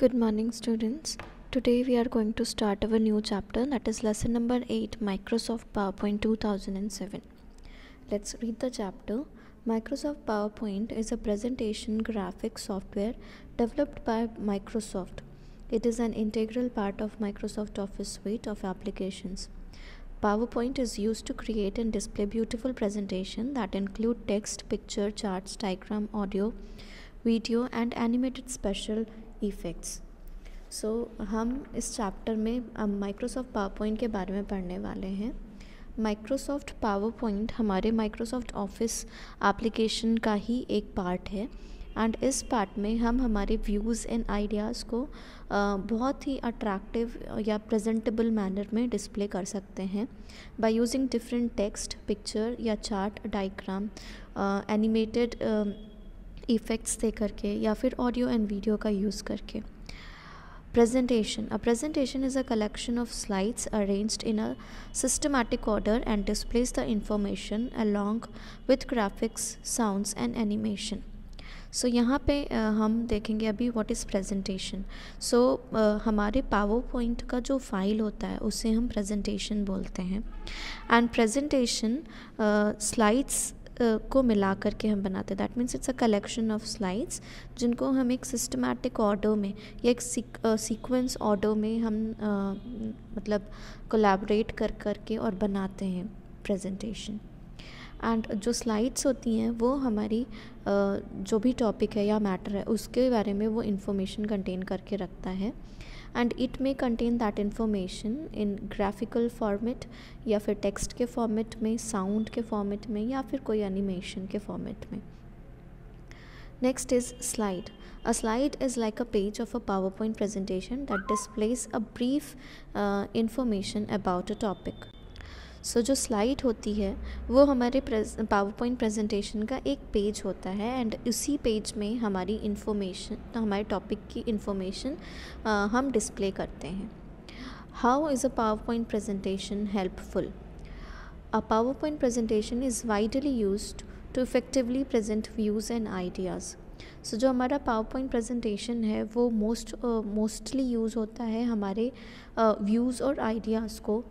Good morning, students. Today we are going to start our new chapter, that is lesson number 8, Microsoft PowerPoint 2007. Let's read the chapter. Microsoft PowerPoint is a presentation graphics software developed by Microsoft. It is an integral part of Microsoft Office suite of applications. PowerPoint is used to create and display beautiful presentation that include text, picture, charts, diagram, audio, video and animated special effects. So हम इस chapter में Microsoft power point के बारे में पढ़ने वाले हैं। Microsoft power point हमारे माइक्रोसॉफ्ट ऑफिस एप्लीकेशन का ही एक पार्ट है एंड इस पार्ट में हम हमारे व्यूज़ एंड आइडियाज़ को बहुत ही अट्रैक्टिव या प्रेजेंटेबल मैनर में डिस्प्ले कर सकते हैं by using different text, picture या चार्ट, डायग्राम, एनिमेटेड इफ़ेक्ट्स दे करके या फिर ऑडियो एंड वीडियो का यूज़ करके। Presentation. A presentation is a collection of slides arranged in a systematic order and displays the information along with graphics, sounds and animation. So यहाँ पे हम देखेंगे अभी what is presentation. So हमारे PowerPoint का जो फाइल होता है उसे हम presentation बोलते हैं and presentation slides को मिला करके हम बनाते हैं। That means it's a collection of slides जिनको हम एक सिस्टमैटिक ऑर्डर में या एक सीक्वेंस ऑर्डर में हम मतलब कोलैबोरेट कर करके और बनाते हैं प्रेजेंटेशन। एंड जो स्लाइड्स होती हैं वो हमारी जो भी टॉपिक है या मैटर है उसके बारे में वो इन्फॉर्मेशन कंटेन करके रखता है and it may contain that information in graphical format या फिर टेक्स्ट के फॉर्मेट में, साउंड के फॉर्मेट में या फिर कोई एनिमेशन के फॉर्मेट में। Next is slide. A slide is like a page of a PowerPoint presentation that displays a brief information about a topic. सो जो स्लाइड होती है वो हमारे पावरपॉइंट प्रेजेंटेशन का एक पेज होता है एंड उसी पेज में हमारी इन्फॉर्मेशन, हमारे टॉपिक की इन्फॉर्मेशन हम डिस्प्ले करते हैं। How is a PowerPoint presentation helpful? A PowerPoint presentation is widely used to effectively present views and ideas. So जो हमारा पावरपॉइंट प्रेजेंटेशन है वो मोस्टली यूज़ होता है हमारे व्यूज़ और आइडियाज़ को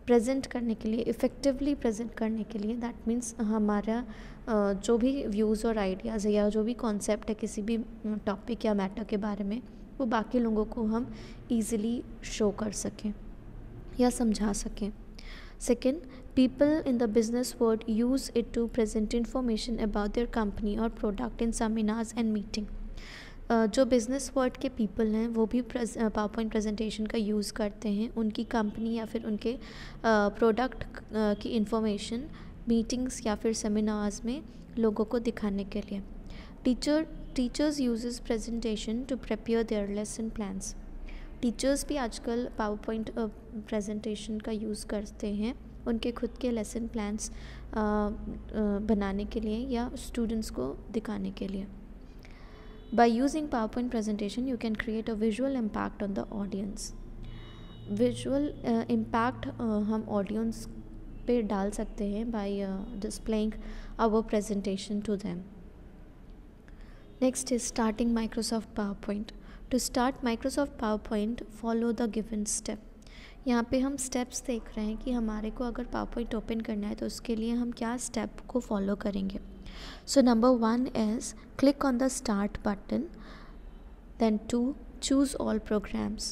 प्रेजेंट करने के लिए, इफ़ेक्टिवली प्रेजेंट करने के लिए। दैट मीन्स हमारा जो भी व्यूज़ और आइडियाज़ है या जो भी कॉन्सेप्ट है किसी भी टॉपिक या मैटर के बारे में वो बाकी लोगों को हम ईज़िली शो कर सकें या समझा सकें। Second, people in the business world use it to present information about their company और product in seminars and meeting. जो बिज़नेस वर्ल्ड के पीपल हैं वो भी पावरपॉइंट प्रेजेंटेशन का यूज़ करते हैं उनकी कंपनी या फिर उनके प्रोडक्ट की इंफॉर्मेशन मीटिंग्स या फिर सेमिनार्स में लोगों को दिखाने के लिए। Teachers uses presentation to prepare their lesson plans. Teachers भी आजकल पावरपॉइंट प्रेजेंटेशन का यूज़ करते हैं उनके खुद के लेसन प्लान्स बनाने के लिए या स्टूडेंट्स को दिखाने के लिए। By using PowerPoint presentation, you can create a visual impact on the audience. Visual impact हम audience पे डाल सकते हैं by displaying our presentation to them. Next is starting Microsoft PowerPoint. To start Microsoft PowerPoint, follow the given step. यहाँ पे हम steps देख रहे हैं कि हमारे को अगर PowerPoint open करना है तो उसके लिए हम क्या step को follow करेंगे। So number 1 is click on the start button, then 2 choose all programs.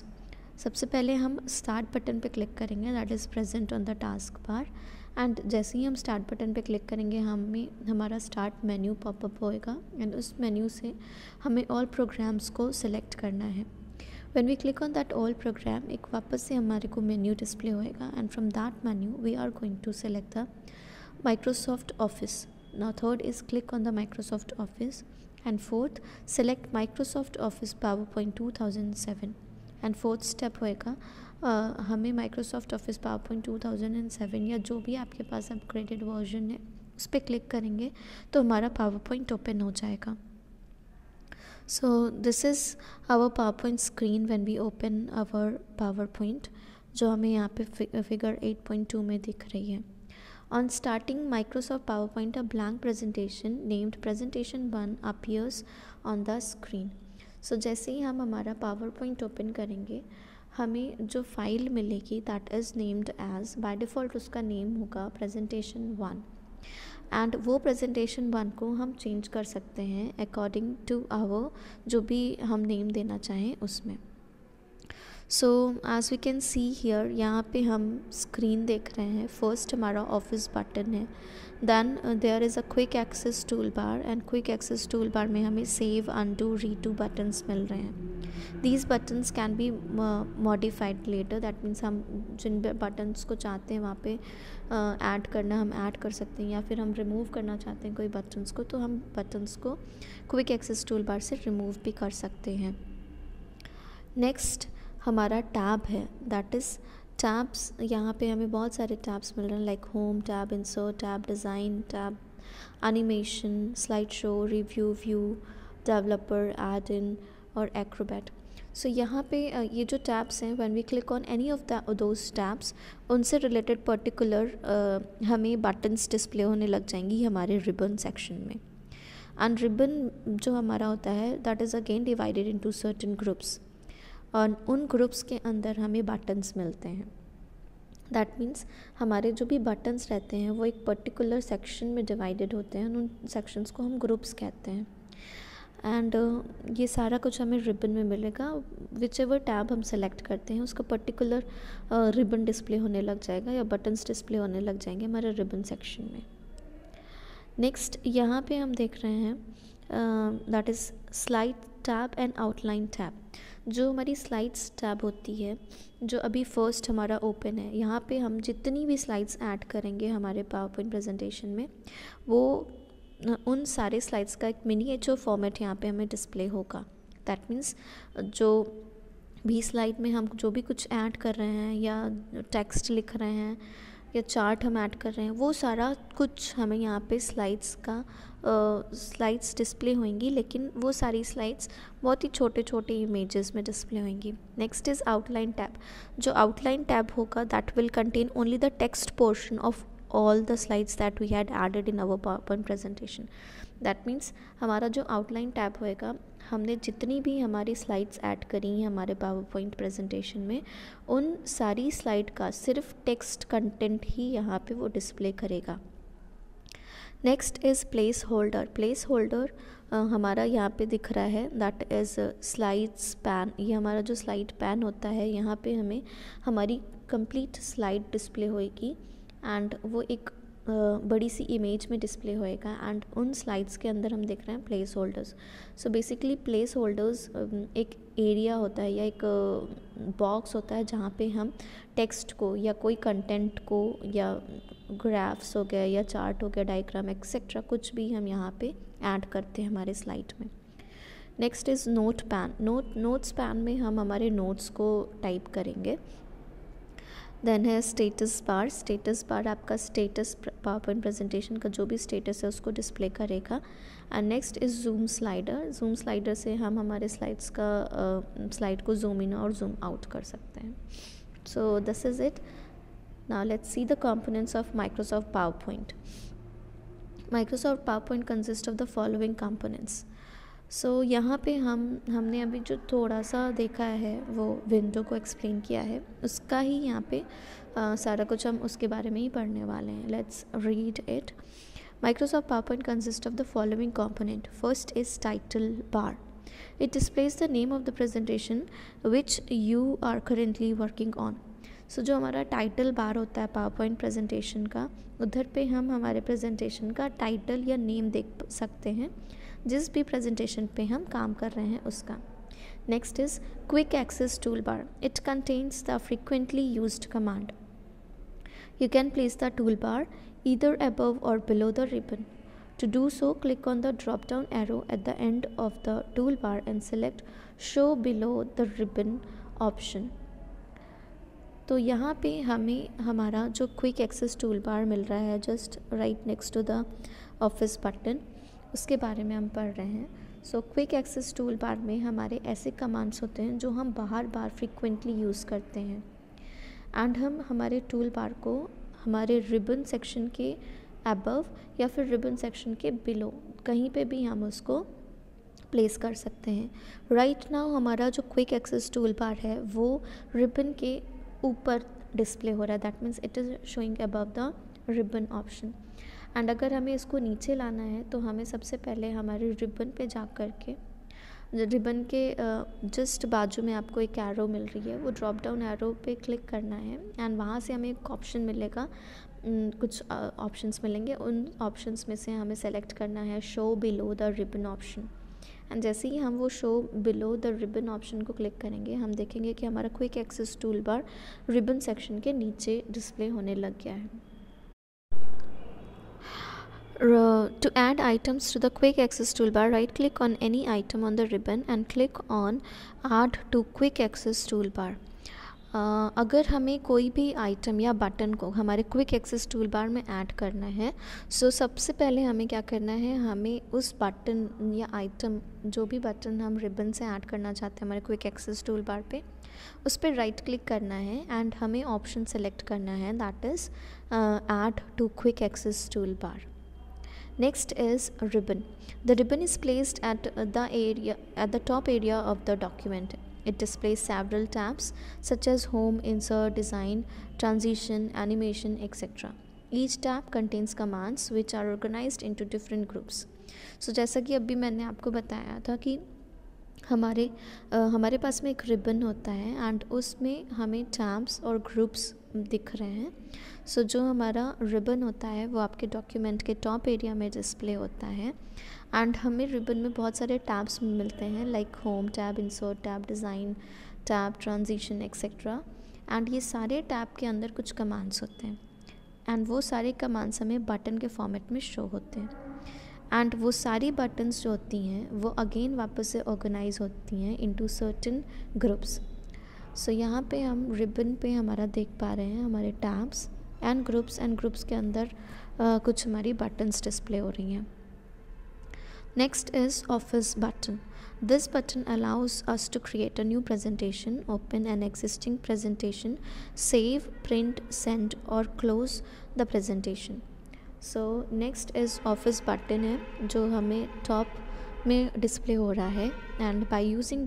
सबसे पहले हम start button पे click करेंगे, that is present on the task bar, and जैसे ही हम start button पे click करेंगे हमारा start menu pop-up होएगा and उस menu से हमें all programs को select करना है। When we click on that all program, एक वापस से हमारे को menu display होएगा and from that menu we are going to select the Microsoft Office. Now third is click on the Microsoft Office and fourth select Microsoft Office PowerPoint 2007 and fourth step होएगा हमें Microsoft Office PowerPoint 2007 या जो भी आपके पास upgraded version है उस पर click करेंगे तो हमारा PowerPoint ओपन हो जाएगा। So this is our PowerPoint screen when we open our PowerPoint जो हमें यहाँ पे फिगर 8.2 में दिख रही है। On starting Microsoft PowerPoint, a blank presentation named Presentation 1 appears on the screen. सो जैसे ही हम हमारा पावर पॉइंट ओपन करेंगे, हमें जो फाइल मिलेगी that is named as, by default उसका नेम होगा प्रेजेंटेशन 1, एंड वो प्रेजेंटेशन 1 को हम चेंज कर सकते हैं अकॉर्डिंग टू आवर जो भी हम नेम देना चाहें उसमें। So as we can see here, यहाँ पे हम स्क्रीन देख रहे हैं। फर्स्ट हमारा ऑफिस बटन है, then there is a quick access tool bar, and quick access tool bar में हमें सेव, अनडू, रीटू बटन्स मिल रहे हैं। These buttons can be modified later, that means हम जिन बटन्स को चाहते हैं वहाँ पे ऐड करना हम ऐड कर सकते हैं, या फिर हम रिमूव करना चाहते हैं कोई बटन्स को तो हम बटन्स को क्विक एक्सेस टूल बार से रिमूव भी कर सकते हैं। नेक्स्ट हमारा टैब है, दैट इज़ टैब्स। यहाँ पे हमें बहुत सारे टैब्स मिल रहे हैं like home tab, insert tab, design tab, animation, slide show, review, view, developer, add in और एक्रोबैट। सो यहाँ पे ये जो टैब्स हैं, when we click on any of those tabs, उनसे रिलेटेड पर्टिकुलर हमें बटन्स डिस्प्ले होने लग जाएंगी हमारे रिबन सेक्शन में। एंड रिबन जो हमारा होता है that is again divided into certain groups, और उन ग्रुप्स के अंदर हमें बटन्स मिलते हैं। दैट मीन्स हमारे जो भी बटन्स रहते हैं वो एक पर्टिकुलर सेक्शन में डिवाइडेड होते हैं, उन सेक्शंस को हम ग्रुप्स कहते हैं। एंड ये सारा कुछ हमें रिबन में मिलेगा। विच एवर टैब हम सेलेक्ट करते हैं उसका पर्टिकुलर रिबन डिस्प्ले होने लग जाएगा या बटन्स डिस्प्ले होने लग जाएंगे हमारे रिबन सेक्शन में। नेक्स्ट यहाँ पे हम देख रहे हैं that is slide tab and outline tab. जो हमारी स्लाइड्स टैब होती है, जो अभी फर्स्ट हमारा ओपन है, यहाँ पे हम जितनी भी स्लाइड्स ऐड करेंगे हमारे पावर पॉइंट प्रेजेंटेशन में, वो उन सारे स्लाइड्स का एक मिनिएचर फॉर्मेट यहाँ पे हमें डिस्प्ले होगा। दैट मीन्स जो भी स्लाइड में हम जो भी कुछ ऐड कर रहे हैं या टेक्स्ट लिख रहे हैं या चार्ट हम ऐड कर रहे हैं, वो सारा कुछ हमें यहाँ पे स्लाइड्स डिस्प्ले होंगी, लेकिन वो सारी स्लाइड्स बहुत ही छोटे छोटे इमेजेस में डिस्प्ले होंगी। Next is outline tab. जो आउटलाइन टैब होगा that will contain only the text portion of all the slides that we had added in our PowerPoint presentation. That means हमारा जो आउटलाइन टैब होएगा, हमने जितनी भी हमारी स्लाइड्स ऐड करी हैं हमारे PowerPoint प्रेजेंटेशन में, उन सारी स्लाइड का सिर्फ टेक्स्ट कंटेंट ही यहाँ पे वो डिस्प्ले करेगा। Next is place holder. Place holder हमारा यहाँ पे दिख रहा है, दैट इज़ स्लाइड्स पैन। ये हमारा जो स्लाइड पैन होता है, यहाँ पे हमें हमारी कंप्लीट स्लाइड डिस्प्ले होएगी एंड वो एक बड़ी सी इमेज में डिस्प्ले होएगा। एंड उन स्लाइड्स के अंदर हम देख रहे हैं place holders. So basically place holders एक एरिया होता है या एक बॉक्स होता है जहाँ पे हम टेक्स्ट को या कोई कंटेंट को या ग्राफ्स हो गया या चार्ट हो गया, डायग्राम एक्सेट्रा, कुछ भी हम यहाँ पे ऐड करते हैं हमारे स्लाइड में। Next is note pan. Notes pan में हम हमारे नोट्स को टाइप करेंगे। देन है स्टेटस बार। स्टेटस बार आपका स्टेटस पावरपॉइंट प्रेजेंटेशन का जो भी स्टेटस है उसको डिस्प्ले करेगा। And next is zoom slider. Zoom slider से हम हमारे स्लाइड को जूम इन और जूम आउट कर सकते हैं। So this is it. Now let's see the components of Microsoft PowerPoint. Microsoft PowerPoint consist of the following components. So यहाँ पे हमने अभी जो थोड़ा सा देखा है वो विंडो को एक्सप्लेन किया है, उसका ही यहाँ पे सारा कुछ हम उसके बारे में ही पढ़ने वाले हैं। Let's read it. Microsoft PowerPoint consist of the following component. First is title bar. It displays the name of the presentation which you are currently working on. So जो हमारा टाइटल बार होता है पावरपॉइंट प्रेजेंटेशन का, उधर पे हम हमारे presentation का टाइटल या नेम देख सकते हैं जिस भी प्रेजेंटेशन पे हम काम कर रहे हैं उसका। Next is quick access tool bar. It contains the frequently used command. You can place the tool bar either above or below the ribbon. To do so, click on the drop down arrow at the end of the toolbar and select show below the ribbon option. तो यहाँ पे हमें हमारा जो quick access tool bar मिल रहा है just right next to the office button, उसके बारे में हम पढ़ रहे हैं। So quick access tool bar में हमारे ऐसे कमांड्स होते हैं जो हम बार फ्रीक्वेंटली यूज़ करते हैं एंड हम हमारे टूल बार को हमारे रिबन सेक्शन के अबव या फिर रिबन सेक्शन के बिलो कहीं पे भी हम उसको प्लेस कर सकते हैं। राइट नाउ हमारा जो क्विक एक्सेस टूल बार है वो रिबन के ऊपर डिस्प्ले हो रहा है, that means it is showing above the ribbon option. And अगर हमें इसको नीचे लाना है तो हमें सबसे पहले हमारे रिबन पे जा कर के रिबन के जस्ट बाजू में आपको एक एरो मिल रही है, वो ड्रॉप डाउन एरो पे क्लिक करना है एंड वहाँ से हमें एक ऑप्शन मिलेगा, कुछ ऑप्शंस मिलेंगे, उन ऑप्शंस में से हमें सेलेक्ट करना है show below the ribbon option. And जैसे ही हम वो show below the ribbon option को क्लिक करेंगे हम देखेंगे कि हमारा quick access tool bar ribbon section के नीचे डिस्प्ले होने लग गया है। To add items to the quick access toolbar, right click on any item on the ribbon and click on add to quick access toolbar. अगर हमें कोई भी आइटम या बटन को हमारे क्विक एक्सेस टूल बार में ऐड करना है, सो सबसे पहले हमें क्या करना है, हमें उस बटन या आइटम, जो भी बटन हम रिबन से ऐड करना चाहते हैं हमारे क्विक एक्सेस टूल बार पे, उस पर राइट क्लिक करना है एंड हमें ऑप्शन सेलेक्ट करना है, that is add to quick access tool bar. Next is ribbon. The ribbon is placed at the top area of the document. It displays several tabs such as home, insert, design, transition, animation, etc. Each tab contains commands which are organized into different groups. So जैसा कि अभी मैंने आपको बताया था कि हमारे पास में एक रिबन होता है एंड उसमें हमें टैब्स और ग्रुप्स दिख रहे हैं। सो जो हमारा रिबन होता है वो आपके डॉक्यूमेंट के टॉप एरिया में डिस्प्ले होता है एंड हमें रिबन में बहुत सारे टैब्स मिलते हैं like home tab, insert tab, design tab, transition etcetera. And ये सारे टैब के अंदर कुछ कमांड्स होते हैं एंड वो सारे कमांड्स हमें बटन के फॉर्मेट में शो होते हैं एंड वो सारी बटन्स जो होती हैं वो अगेन वापस से ऑर्गेनाइज होती हैं इनटू सर्टेन ग्रुप्स। सो यहाँ पे हम रिबन पे हमारा देख पा रहे हैं हमारे टैब्स एंड ग्रुप्स के अंदर कुछ हमारी बटन्स डिस्प्ले हो रही हैं। Next is office button. This button allows us to create a new presentation, open an existing presentation, save, print, send or close the presentation. So next is office button है जो हमें top में display हो रहा है and by using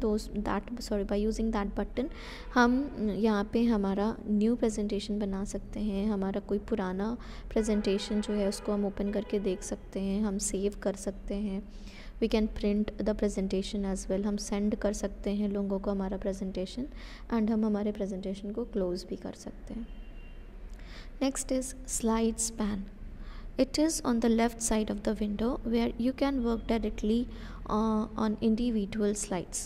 that button हम यहाँ पे हमारा न्यू प्रेजेंटेशन बना सकते हैं, हमारा कोई पुराना प्रेजेंटेशन जो है उसको हम ओपन करके देख सकते हैं, हम सेव कर सकते हैं, we can print the presentation as well, हम सेंड कर सकते हैं लोगों को हमारा प्रेजेंटेशन एंड हम हमारे प्रेजेंटेशन को क्लोज भी कर सकते हैं. Next is slide span. It is on the left side of the window where you can work directly on individual slides.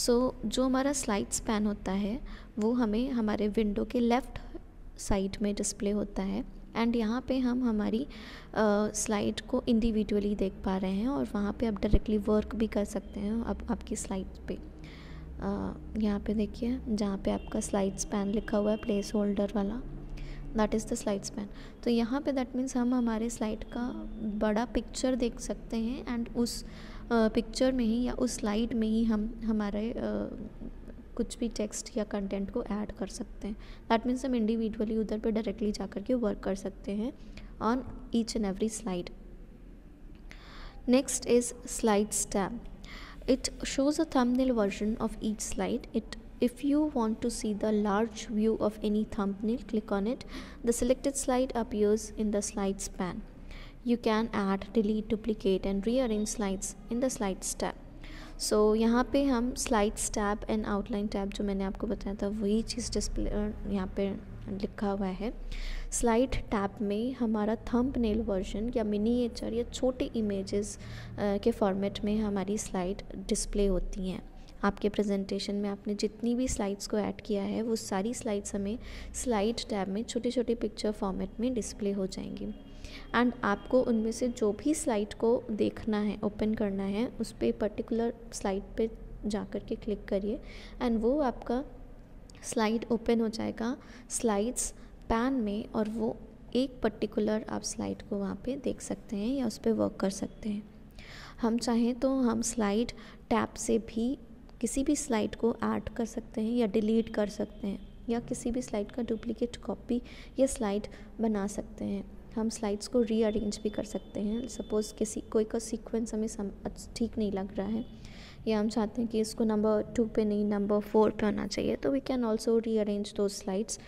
So जो हमारा स्लाइड स्पैन होता है वो हमें हमारे विंडो के लेफ़्ट साइड में डिस्प्ले होता है एंड यहाँ पे हम हमारी स्लाइड को इंडिविजुअली देख पा रहे हैं और वहाँ पे आप डायरेक्टली वर्क भी कर सकते हैं अब आपकी स्लाइड पे. यहाँ पे देखिए जहाँ पे आपका स्लाइड स्पैन लिखा हुआ है प्लेस होल्डर वाला, that is the slide span. तो यहाँ पे दैट मीन्स हम हमारे स्लाइड का बड़ा पिक्चर देख सकते हैं एंड उस पिक्चर में ही या उस स्लाइड में ही हम हमारे कुछ भी टेक्स्ट या कंटेंट को ऐड कर सकते हैं. दैट मीन्स हम इंडिविजुअली उधर पे डायरेक्टली जा कर के वर्क कर सकते हैं on each and every slide. Next is slides tab. It shows a thumbnail version of each slide. If you want to see the large view of any thumbnail, click on it. The selected slide appears in the slides pan. You can add, delete, duplicate and rearrange slides in the slides tab. So यहाँ पे हम slides tab and outline tab जो मैंने आपको बताया था वही चीज़ display यहाँ पे लिखा हुआ है. स्लाइड टैब में हमारा थंबनेल वर्जन या मिनीएचर या छोटे इमेजेस के फॉर्मेट में हमारी स्लाइड डिस्प्ले होती हैं. आपके प्रेजेंटेशन में आपने जितनी भी स्लाइड्स को ऐड किया है वो सारी स्लाइड्स हमें स्लाइड टैब में छोटे छोटे पिक्चर फॉर्मेट में डिस्प्ले हो जाएंगी एंड आपको उनमें से जो भी स्लाइड को देखना है, ओपन करना है, उस पर पर्टिकुलर स्लाइड पे जा कर के क्लिक करिए एंड वो आपका स्लाइड ओपन हो जाएगा स्लाइड्स पैन में और वो एक पर्टिकुलर आप स्लाइड को वहाँ पे देख सकते हैं या उस पर वर्क कर सकते हैं. हम चाहें तो हम स्लाइड टैब से भी किसी भी स्लाइड को ऐड कर सकते हैं या डिलीट कर सकते हैं या किसी भी स्लाइड का डुप्लीकेट कॉपी या स्लाइड बना सकते हैं. हम स्लाइड्स को रीअरेंज भी कर सकते हैं. सपोज़ कोई का सीक्वेंस हमें ठीक नहीं लग रहा है, या हम चाहते हैं कि इसको नंबर 2 पे नहीं नंबर 4 पे होना चाहिए, तो वी कैन ऑल्सो रीअरेंज दो slides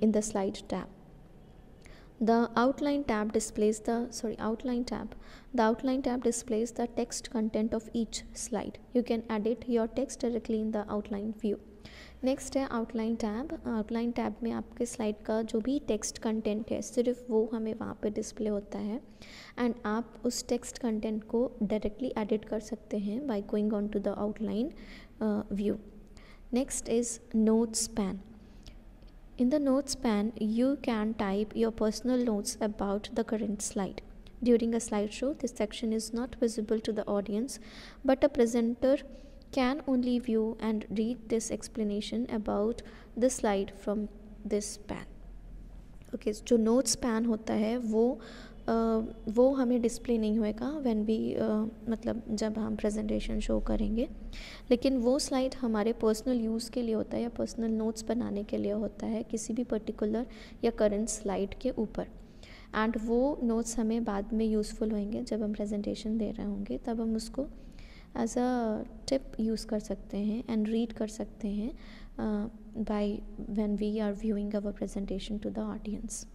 in the slide tab. The outline tab displays the outline tab displays the text content of each slide. You can edit your text directly in the outline view. Next है outline tab. Outline tab में आपके slide का जो भी text content है सिर्फ वो हमें वहाँ पे डिस्प्ले होता है, एंड आप उस टेक्स्ट कंटेंट को डायरेक्टली एडिट कर सकते हैं by going on to the outline view. Next is notes pane. In the notes pane, you can type your personal notes about the current slide. During a slideshow, this section is not visible to the audience, but a presenter can only view and read this explanation about the slide from this pane. Okay, जो notes pan होता है वो हमें display नहीं होएगा when we मतलब जब हम प्रेजेंटेशन शो करेंगे, लेकिन वो स्लाइड हमारे पर्सनल यूज़ के लिए होता है या पर्सनल नोट्स बनाने के लिए होता है किसी भी पर्टिकुलर या करंट स्लाइड के ऊपर. एंड वो नोट्स हमें बाद में यूज़फुल होंगे जब हम प्रेजेंटेशन दे रहे होंगे, तब हम उसको एज अ टिप यूज़ कर सकते हैं एंड रीड कर सकते हैं by when we are viewing our presentation to the audience.